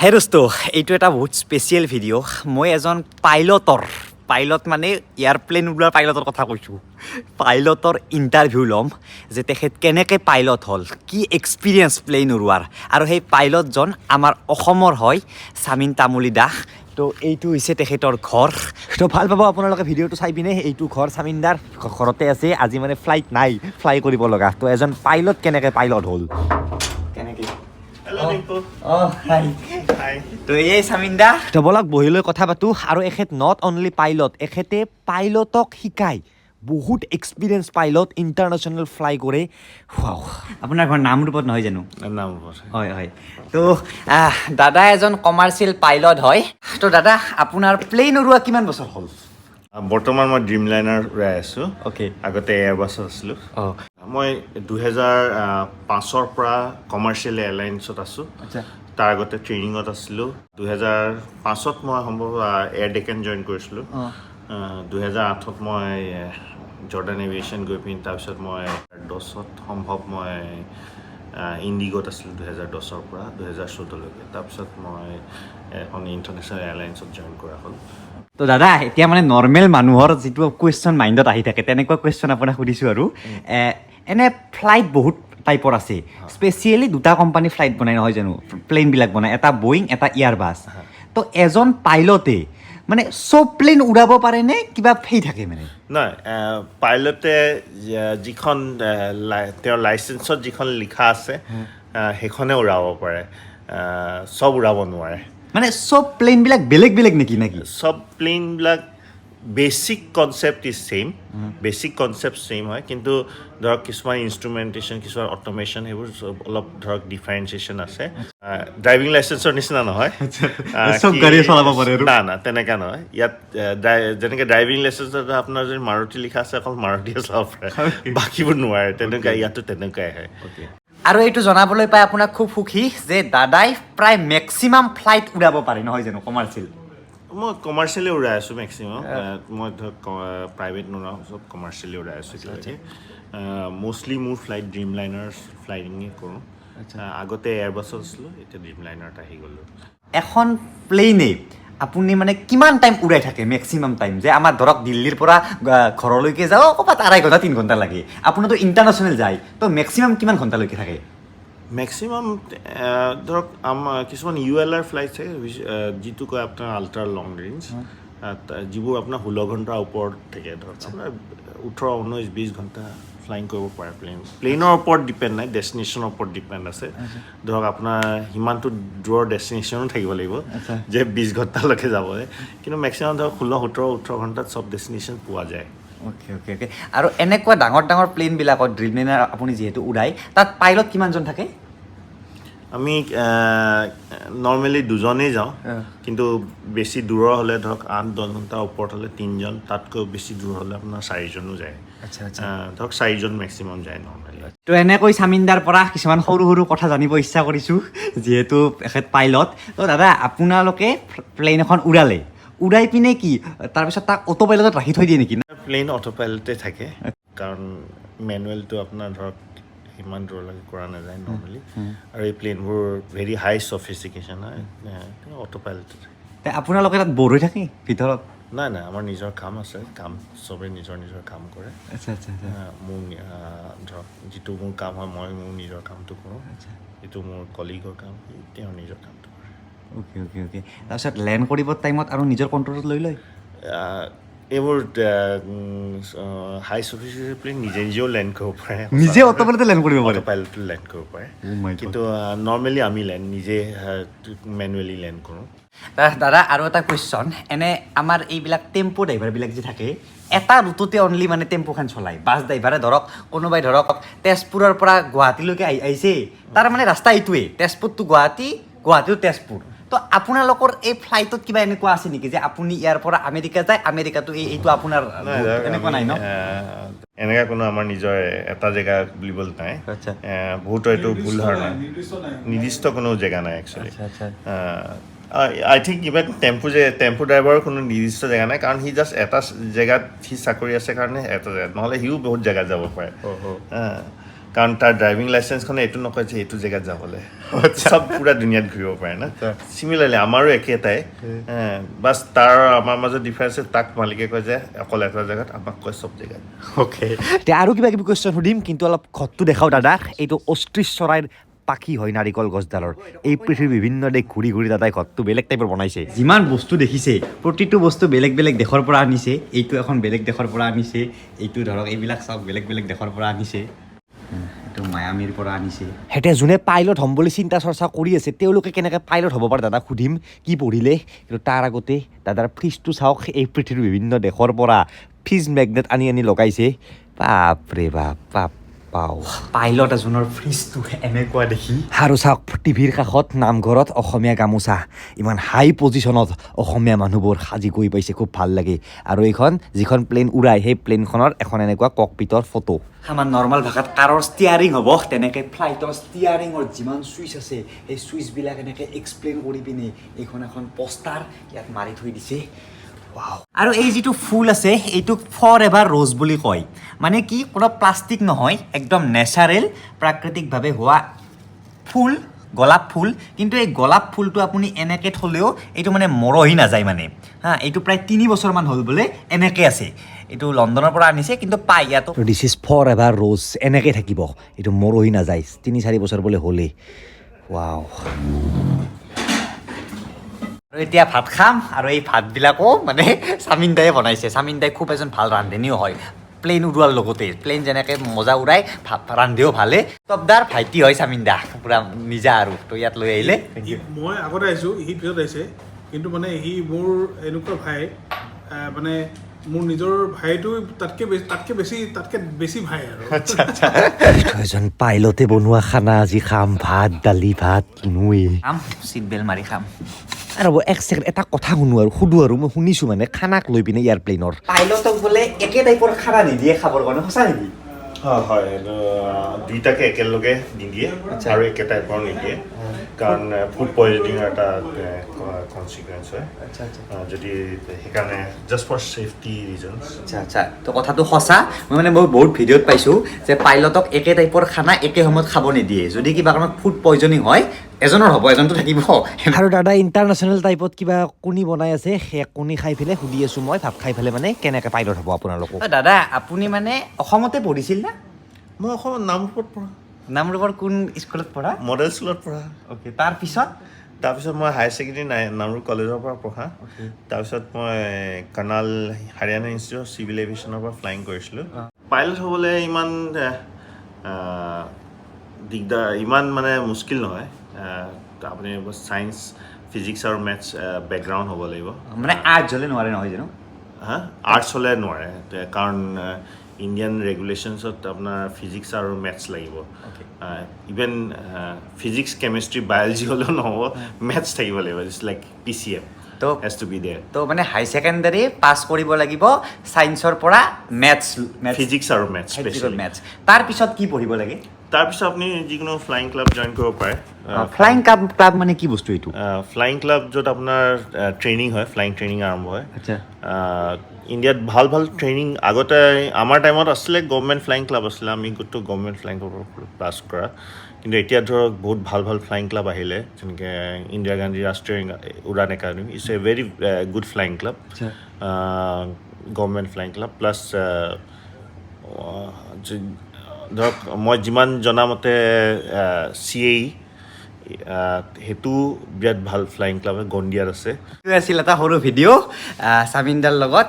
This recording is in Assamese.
হে দোস্ত এইটো এটা বহুত স্পেচিয়েল ভিডিঅ' মই এজন পাইলট মানে এয়াৰপ্লেন উলোৱাৰ পাইলটৰ কথা কৈছোঁ পাইলটৰ ইণ্টাৰভিউ ল'ম যে তেখেত কেনেকৈ পাইলট হ'ল কি এক্সপিৰিয়েঞ্চ প্লেন উৰোৱাৰ আৰু সেই পাইলটজন আমাৰ অসমৰ হয় স্বামীন তামুলী দাস তো এইটো হৈছে তেখেতৰ ঘৰ তো ভাল পাব আপোনালোকে ভিডিঅ'টো চাই পিনে এইটো ঘৰ স্বামীনদাৰ ঘৰতে আছে আজি মানে ফ্লাইট নাই ফ্লাই কৰিব লগা তো এজন পাইলট কেনেকৈ পাইলট হ'ল কেনেকৈ Hello, Dimpu. হাই Hi. তো এই স্বামীনদা তো বলক বহি লৈ কথা পাতোঁ আৰু এখেত নট অনলি পাইলট এখেতে পাইলটক শিকায় বহুত এক্সপিৰিয়েঞ্চ পাইলট ইণ্টাৰনেশ্যনেল ফ্লাই কৰে আপোনাৰ ঘৰ নামৰূপত নহয় জানো হয় হয় তো দাদা এজন কমাৰ্চিয়েল পাইলট হয় তো দাদা আপোনাৰ প্লেন উৰোৱা কিমান বছৰ হ'ল বৰ্তমান মই ড্ৰিমলাইনাৰ উৰাই আছোঁ অ'কে আগতে এয়াৰবাছত আছিলোঁ অঁ মই 2005ৰ পৰা কমাৰ্চিয়েল এয়াৰলাইন্সত আছোঁ আচ্ছা তাৰ আগতে ট্ৰেইনিঙত আছিলোঁ 2005ত মই সম্ভৱ এয়াৰ ডেকেন জইন কৰিছিলোঁ 2008ত মই জৰ্ডান এভিয়েশ্যন গৈ পিনি তাৰপিছত মই 2010ত সম্ভৱ মই ইণ্ডিগ'ত আছিলোঁ 2010ৰ পৰা 2014লৈকে তাৰপিছত মই এখন ইণ্টাৰনেশ্যনেল এয়াৰলাইন্সত জইন কৰা হ'ল তো দাদা এতিয়া মানে নৰ্মেল মানুহৰ যিটো কুৱেশ্যন মাইণ্ডত আহি থাকে তেনেকুৱা কুৱেশ্যন আপোনাক সুধিছোঁ আৰু এনে ফ্লাইট বহুত টাইপৰ আছে স্পেচিয়েলি দুটা কোম্পানী ফ্লাইট বনাই নহয় জানো প্লেনবিলাক বনায় এটা বয়িং এটা এয়াৰবাছ তো এজন পাইলটে মানে চব প্লেন উৰাব পাৰে নে কিবা সেই থাকে মানে নাই পাইলটে যিখন তেওঁৰ লাইচেন্সত যিখন লিখা আছে সেইখনে উৰাব পাৰে চব উৰাব নোৱাৰে মানে চব প্লেনবিলাক বেলেগ বেলেগ নেকি চব প্লেনবিলাক basic concept is same basic concept same হয় কিন্তু ধৰক কিছুমান ইনষ্ট্ৰুমেণ্টেশ্যন কিছুমান অট'মেশ্যন সেইবোৰ অলপ ধৰক ডিফাৰেঞ্চিয়েশ্যন আছে ড্ৰাইভিং লাইচেন্সৰ নিচিনা নহয় চব গাড়ী চলাব পাৰে না তেনেকুৱা নহয় ইয়াত যেনেকৈ ড্ৰাইভিং লাইচেন্সত আপোনাৰ যদি মাৰুতি লিখা আছে অকল মাৰুতিয়ে চলাব পাৰে বাকীবোৰ নোৱাৰে তেনেকুৱা ইয়াতো তেনেকুৱাই হয় আৰু এইটো জনাবলৈ পাই আপোনাক খুব সুখী যে দাদাই প্ৰায় মেক্সিমাম ফ্লাইট উৰাব পাৰে নহয় জানো কমাৰ্চিয়েল মই কমাৰ্চিয়েলি উৰাই আছোঁ মেক্সিমাম মই ধৰক প্ৰাইভেট নোৰাওঁ চব কমাৰ্চিয়েলি উৰাই আছোঁ এতিয়ালৈকে মষ্টলি মোৰ ফ্লাইট ড্ৰিমলাইনাৰ ফ্লাইটিঙে কৰোঁ আগতে এয়াৰবাছত আছিলোঁ এতিয়া ড্ৰিমলাইনাৰত আহি গ'লোঁ এখন প্লেইনে আপুনি মানে কিমান টাইম উৰাই থাকে মেক্সিমাম টাইম যে আমাৰ ধৰক দিল্লীৰ পৰা ঘৰলৈকে যাওঁ ক'ৰবাত 2.5 ঘণ্টা 3 ঘণ্টা লাগে আপোনাৰতো ইণ্টাৰনেশ্যনেল যায় তো মেক্সিমাম কিমান ঘণ্টালৈকে থাকে মেক্সিমাম ধৰক আমাৰ কিছুমান ULR ফ্লাইট থাকে যিটো কয় আপোনাৰ আল্ট্ৰা লং ৰেঞ্জ যিবোৰ আপোনাৰ 16 ঘণ্টাৰ ওপৰত থাকে ধৰক আপোনাৰ 18-19-20 ঘণ্টা ফ্লাইং কৰিব পাৰে প্লেনৰ ওপৰত ডিপেণ্ড নাই ডেষ্টিনেশ্যনৰ ওপৰত ডিপেণ্ড আছে ধৰক আপোনাৰ সিমানটো দূৰৰ ডেষ্টিনেশ্যনো থাকিব লাগিব যে 20 ঘণ্টালৈকে যাবলৈ কিন্তু মেক্সিমাম ধৰক 16-17-18 ঘণ্টাত চব ডেষ্টিনেশ্যন পোৱা যায় অ'কে আৰু এনেকুৱা ডাঙৰ প্লেনবিলাকত ড্ৰিমলাইনাৰ আপুনি যিহেতু উৰাই তাত পাইলট কিমানজন থাকে আমি নৰ্মেলি দুজনেই যাওঁ কিন্তু বেছি দূৰৰ হ'লে ধৰক 8-10 ঘণ্টাৰ ওপৰত হ'লে 3জন তাতকৈ বেছি দূৰ হ'লে আপোনাৰ 4জনো যায় ধৰক 4জন মেক্সিমাম যায় নৰ্মেলি তো এনেকৈ স্বামীনদাৰ পৰা কিছুমান সৰু কথা জানিব ইচ্ছা কৰিছোঁ যিহেতু এখেত পাইলট তো দাদা আপোনালোকে প্লেন এখন উৰাই পিনে কি তাৰপিছত তাক অটো পাইলটত ৰাখি থৈ দিয়ে নেকি প্লেন অটো পাইলটে থাকে কাৰণ মেনুৱেলটো আপোনাৰ ধৰক ইমান দূৰলৈকে কৰা নাযায় নৰ্মেলি আৰু এই প্লেনবোৰ ভেৰি হাই চফিষ্টিকেশ্যন হয় অটো পাইলটে থাকে আপোনালোকে তাত ব'ৰ হৈ থাকে ভিতৰত নাই আমাৰ নিজৰ কাম আছে চবেই নিজৰ কাম কৰে মোৰ ধৰক যিটো মোৰ কাম হয় মই মোৰ নিজৰ কামটো কৰোঁ যিটো মোৰ কলিগৰ কাম তেওঁৰ নিজৰ কামটো কৰে অ'কে তাৰপিছত লেণ্ড কৰিব টাইমত আৰু নিজৰ কণ্ট্ৰলত লৈ লয় এইবোৰ হাই চফিষ্টিকেটেড প্লেন নিজেও লেণ্ড কৰিব পাৰে নিজে অটো পাইলটে লেণ্ড কৰিব পাৰে পাইলটে লেণ্ড কৰিব পাৰে কিন্তু নৰ্মেলি আমি নিজে মেনুৱেলি লেণ্ড কৰোঁ দাদা আৰু এটা কুৱেশ্যন এনে আমাৰ এইবিলাক টেম্পো ড্ৰাইভাৰবিলাক যে থাকে এটা ৰুটতে অনলি মানে টেম্পোখন চলায় বাছ ড্ৰাইভাৰে ধৰক কোনোবাই ধৰক তেজপুৰৰ পৰা গুৱাহাটীলৈকে আহিছে তাৰ মানে ৰাস্তা এইটোৱে তেজপুৰ টু গুৱাহাটী টু তেজপুৰ তো আপোনালোকৰ এই ফ্লাইটত কিবা এনেকুৱা আছে নেকি যে আপুনি ইয়াৰ পৰা আমেৰিকা যায় আমেৰিকাটো এইটো আপোনাৰ এনেকুৱা নাই ন এনেকুৱা কোনো আমাৰ নিজৰ এটা জেগা বুলিবলৈ নাই বহুতো এইটো ভুল ধাৰণা নিৰ্দিষ্ট কোনো জেগা নাই একচুৱেলি আই থিংক ইভেন টেম্পু ড্ৰাইভাৰৰ কোনো নিৰ্দিষ্ট জেগা নাই কাৰণ সি জাষ্ট এটা জেগাত সি চাকৰি আছে কাৰণে এটা জেগাত নহ'লে সিও বহুত জেগাত যাব পাৰে কাৰণ তাৰ ড্ৰাইভিং লাইচেঞ্চখনে এইটো নকয় যে এইটো জেগাত যাবলৈ চব পুৰা দুনিয়াত ঘূৰিব পাৰে না চিমিলাৰলি আমাৰো একেটাই বাছ তাৰ আমাৰ মাজত ডিফাৰেঞ্চ তাক মালিকে কয় যে অকল এটা জেগাত আমাক কয় চব জেগাত অ'কে এতিয়া আৰু কিবা কিবি কুৱেশ্যন সুধিম কিন্তু অলপ ঘৰটো দেখাওঁ দাদাক এইটো অষ্ট্ৰিচ চৰাইৰ পাখি হয় নাৰিকল গছডালৰ এই পৃথিৱীৰ বিভিন্ন দেশ ঘূৰি ঘূৰি দাদাই ঘৰটো বেলেগ টাইপৰ বনাইছে যিমান বস্তু দেখিছে প্ৰতিটো বস্তু বেলেগ বেলেগ দেশৰ পৰা আনিছে এইটো এখন বেলেগ দেশৰ পৰা আনিছে এইটো ধৰক এইবিলাক চব বেলেগ বেলেগ দেশৰ পৰা আনিছে এইটো মায়ামীৰ পৰা আনিছে হেঁতে যোনে পাইলট হ'ম বুলি চিন্তা চৰ্চা কৰি আছে তেওঁলোকে কেনেকৈ পাইলট হ'ব পাৰে দাদাক সুধিম কি পঢ়িলে কিন্তু তাৰ আগতে দাদাৰ ফ্ৰিজটো চাওক এই পৃথিৱীৰ বিভিন্ন দেশৰ পৰা ফ্ৰিজ মেগনেট আনি আনি লগাইছে বাপৰে বাপ পাইলট এজনৰ ফ্ৰিজটো এনেকুৱা দেখি আৰু চাওক টিভিৰ কাষত নামঘৰত অসমীয়া গামোচা ইমান হাই পজিশ্যনত অসমীয়া মানুহবোৰ সাজি গৈ পাইছে খুব ভাল লাগে আৰু এইখন যিখন প্লেন উৰাই সেই প্লেনখনৰ এখন এনেকুৱা ককপিটৰ ফটো আমাৰ নৰ্মেল ভাষাত কাৰৰ ষ্টিয়াৰিং হ'ব তেনেকৈ ফ্লাইটৰ ষ্টিয়াৰিঙৰ যিমান ছুইচ আছে সেই ছুইচবিলাক এনেকৈ এক্সপ্লেইন কৰি পিনে এইখন এখন পষ্টাৰ ইয়াত মাৰি থৈ দিছে আৰু এই যিটো ফুল আছে এইটোক ফৰ এভাৰ ৰ'জ বুলি কয় মানে কি কোনো প্লাষ্টিক নহয় একদম নেচাৰেল প্ৰাকৃতিকভাৱে হোৱা ফুল গোলাপ ফুল কিন্তু এই গোলাপ ফুলটো আপুনি এনেকৈ থ'লেও এইটো মানে মৰহি নাযায় মানে এইটো প্ৰায় 3 বছৰমান হ'ল বোলে এনেকৈ আছে এইটো লণ্ডনৰ পৰা আনিছে কিন্তু পাই ইয়াতো this is for ever rose এনেকৈ থাকিব এইটো মৰহি নাযায় 3-4 বছৰ বোলে হ'লেই ৱাও আৰু এতিয়া ভাত খাম আৰু এই ভাতবিলাকো মানে চামিনদায়ে বনাইছে চামিনদাই খুব এজন ভাল ৰান্ধনীও হয় প্লেন উৰোৱাৰ লগতে প্লেন যেনেকৈ মজা উৰাই ৰান্ধিও ভালে তবদাৰ ভাইটি হয় চামিন্দা পূৰা নিজা আৰু তো ইয়াত লৈ আহিলে মই আগতে আহিছোঁ সি পিছত আহিছে কিন্তু মানে সি মোৰ এনেকুৱা ভাই মানে মোৰ নিজৰ ভাইটো তাতকৈ বেছি ভাই আৰু আচ্ছা আচ্ছা এজন পাইলতে বনোৱা খানা আজি খাম ভাত দালি ভাত কিনোৱেই খাম চিট বেল মাৰি খাম আৰু এক ছেকেণ্ড এটা কথা সুধো আৰু মই শুনিছোঁ মানে খানাক লৈ পিনে এয়াৰপ্লেনৰ পাইলটক বোলে একে টাইপৰ খানা নিদিয়ে খাবৰ কাৰণে সঁচা নেকি হয় দুইটাকে একেলগে নিদিয়ে আৰু একে টাইপৰ নিদিয়ে কাৰণ ফুড পয়জনিঙৰ এটা কনচিকুৱেঞ্চ হয় যদি সেইকাৰণে জাষ্ট ফৰ ছেফটি ৰিজনছ আচ্ছা তো কথাটো সঁচা মই বহুত ভিডিঅ'ত পাইছোঁ যে পাইলটক একে টাইপৰ খানা একে সময়ত খাব নিদিয়ে যদি কিবা কাৰণত ফুড পয়জনিং হয় এজনৰ হ'ব এজনটো থাকিব আৰু দাদা ইণ্টাৰনেশ্যনেল টাইপত কিবা কণী বনাই আছে সেই কণী খাই পেলাই সুধি আছোঁ মই ভাত খাই পেলাই মানে কেনেকৈ পাইলট হ'ব আপোনালোকক দাদা আপুনি মানে অসমতে পঢ়িছিল না মই অসমত নামৰূপত পঢ়া নামৰূপৰ কোন স্কুলত পঢ়া মডেল স্কুলত পঢ়া অ'কে তাৰপিছত মই হায়াৰ ছেকেণ্ডেৰী নামৰূপ কলেজৰ পৰা পঢ়া তাৰপিছত মই Karnal Haryana institute of civil এভিয়েশ্যনৰ পৰা ফ্লাইং কৰিছিলোঁ পাইলট হ'বলৈ ইমান দিগদাৰ ইমান মানে মুস্কিল নহয় আপুনি ছায়েন্স ফিজিক্স আৰু মেথছ বেকগ্ৰাউণ্ড হ'ব লাগিব মানে আৰ্টছ হ'লে নোৱাৰে নহয় জানো আৰ্টছ হ'লে নোৱাৰে কাৰণ ইণ্ডিয়ান ৰেগুলেশ্যনছত আপোনাৰ ফিজিক্স আৰু মেথছ লাগিব ইভেন ফিজিক্স কেমেষ্ট্ৰি বায়'লজি হ'লেও নহ'ব মেথছ থাকিব লাগিব ইটছ লাইক PCM তো হেজ টু বি দেয়াৰ তো মানে হাই ছেকেণ্ডাৰী পাছ কৰিব লাগিব ছায়েন্সৰ পৰা মেথছ ফিজিক্স আৰু মেথছ স্পেচিয়েলি মেথছ তাৰপিছত কি পঢ়িব লাগে তাৰপিছত আপুনি যিকোনো ফ্লাইং ক্লাব জইন কৰিব পাৰে ফ্লাইং ক্লাব মানে কি বস্তু এইটো ফ্লাইং ক্লাব য'ত আপোনাৰ ট্ৰেইনিং হয় ফ্লাইং ট্ৰেইনিং আৰম্ভ হয় আচ্ছা ইণ্ডিয়াত ভাল ট্ৰেইনিং আগতে আমাৰ টাইমত আছিলে গভৰ্ণমেণ্ট ফ্লাইং ক্লাব আছিলে আমি গোটেই গভৰ্ণমেণ্ট ফ্লাইং ক্লাবৰ পাছ কৰা কিন্তু এতিয়া ধৰক বহুত ভাল ফ্লাইং ক্লাব আহিলে যেনেকৈ Indira Gandhi Rashtriya Uran academy it's a very good flying club government flying club plus ধৰক মই যিমান জনামতে CAE সেইটো বিৰাট ভাল ফ্লাইং ক্লাব গণ্ডিয়াত আছে আছিল এটা সৰু ভিডিঅ' চামিনদাৰ লগত